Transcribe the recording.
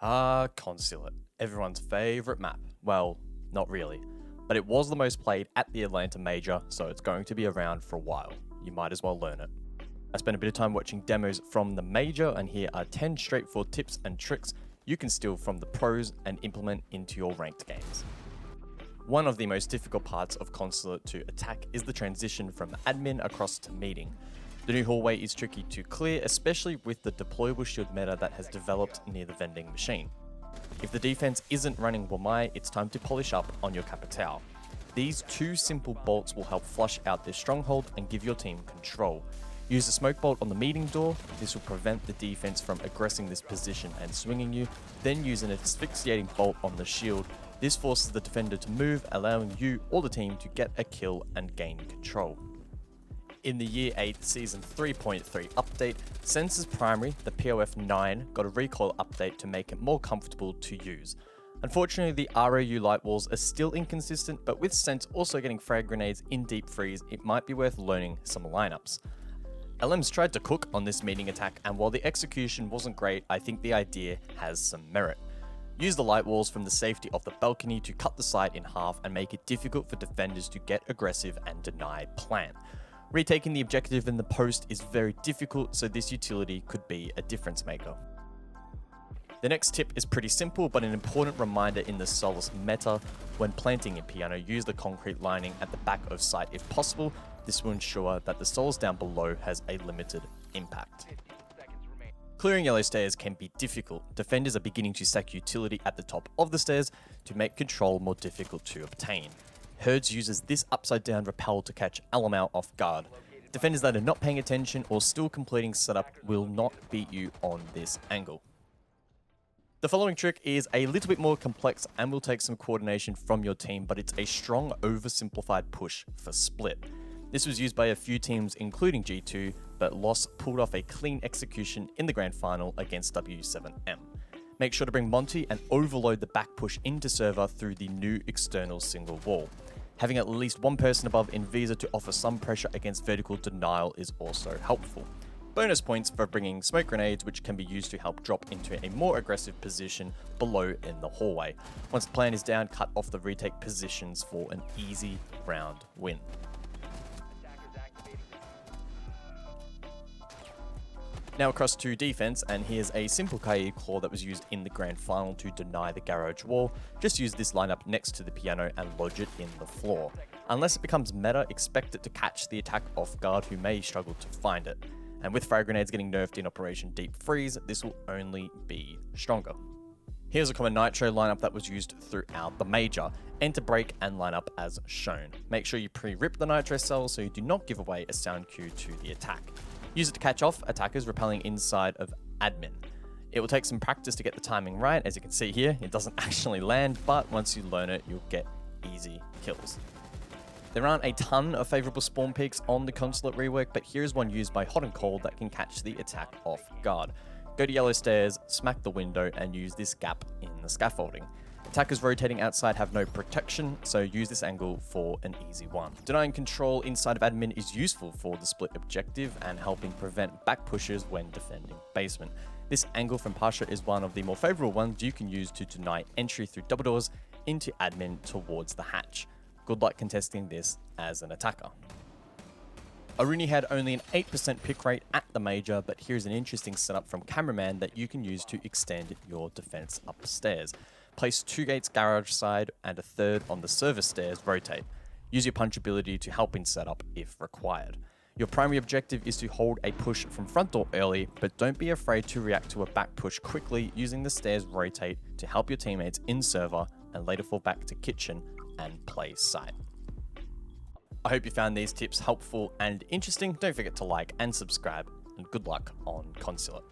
Consulate, everyone's favourite map. Well, not really, but it was the most played at the Atlanta Major, so it's going to be around for a while. You might as well learn it. I spent a bit of time watching demos from the Major, and here are 10 straightforward tips and tricks you can steal from the pros and implement into your ranked games. One of the most difficult parts of Consulate to attack is the transition from admin across to meeting. The new hallway is tricky to clear, especially with the deployable shield meta that has developed near the vending machine. If the defense isn't running Wamai, it's time to polish up on your Capitao. These two simple bolts will help flush out their stronghold and give your team control. Use the smoke bolt on the meeting door. This will prevent the defense from aggressing this position and swinging you. Then use an asphyxiating bolt on the shield. This forces the defender to move, allowing you or the team to get a kill and gain control. In the Year 8 Season 3.3 update, Sens's primary, the POF 9, got a recoil update to make it more comfortable to use. Unfortunately, the ROU light walls are still inconsistent, but with Sens also getting frag grenades in deep freeze, it might be worth learning some lineups. Elemzje tried to cook on this meeting attack, and while the execution wasn't great, I think the idea has some merit. Use the light walls from the safety of the balcony to cut the site in half and make it difficult for defenders to get aggressive and deny plan. Retaking the objective in the post is very difficult, so this utility could be a difference maker. The next tip is pretty simple, but an important reminder in the Solace meta. When planting in piano, use the concrete lining at the back of site if possible. This will ensure that the Solace down below has a limited impact. Clearing yellow stairs can be difficult. Defenders are beginning to stack utility at the top of the stairs to make control more difficult to obtain. Herdsz uses this upside down rappel to catch Elemzje off guard. Defenders that are not paying attention or still completing setup will not beat you on this angle. The following trick is a little bit more complex and will take some coordination from your team, but it's a strong oversimplified push for split. This was used by a few teams including G2, but Loss pulled off a clean execution in the grand final against W7M. Make sure to bring Monty and overload the back push into server through the new external single wall. Having at least one person above in Visa to offer some pressure against vertical denial is also helpful. Bonus points for bringing smoke grenades, which can be used to help drop into a more aggressive position below in the hallway. Once the plan is down, cut off the retake positions for an easy round win. Now across to defense, and here's a simple KE claw that was used in the grand final to deny the garage wall. Just use this lineup next to the piano and lodge it in the floor. Unless it becomes meta, expect it to catch the attack off guard who may struggle to find it. And with frag grenades getting nerfed in Operation Deep Freeze, this will only be stronger. Here's a common Nitro lineup that was used throughout the Major. Enter, break, and line up as shown. Make sure you pre-rip the Nitro cells so you do not give away a sound cue to the attack. Use it to catch off attackers rappelling inside of admin. It will take some practice to get the timing right. As you can see here, it doesn't actually land, but once you learn it, you'll get easy kills. There aren't a ton of favourable spawn peaks on the Consulate rework, but here's one used by Hotancold that can catch the attack off guard. Go to yellow stairs, smack the window, and use this gap in the scaffolding. Attackers rotating outside have no protection, so use this angle for an easy one. Denying control inside of admin is useful for the split objective and helping prevent back pushes when defending basement. This angle from Pasha is one of the more favourable ones you can use to deny entry through double doors into admin towards the hatch. Good luck contesting this as an attacker. Aruni had only an 8% pick rate at the Major, but here's an interesting setup from Cameraman that you can use to extend your defense upstairs. Place 2 gates garage side and a third on the service stairs rotate. Use your punch ability to help in setup if required. Your primary objective is to hold a push from front door early, but don't be afraid to react to a back push quickly using the stairs rotate to help your teammates in server and later fall back to kitchen and play site. I hope you found these tips helpful and interesting. Don't forget to like and subscribe, and good luck on Consulate.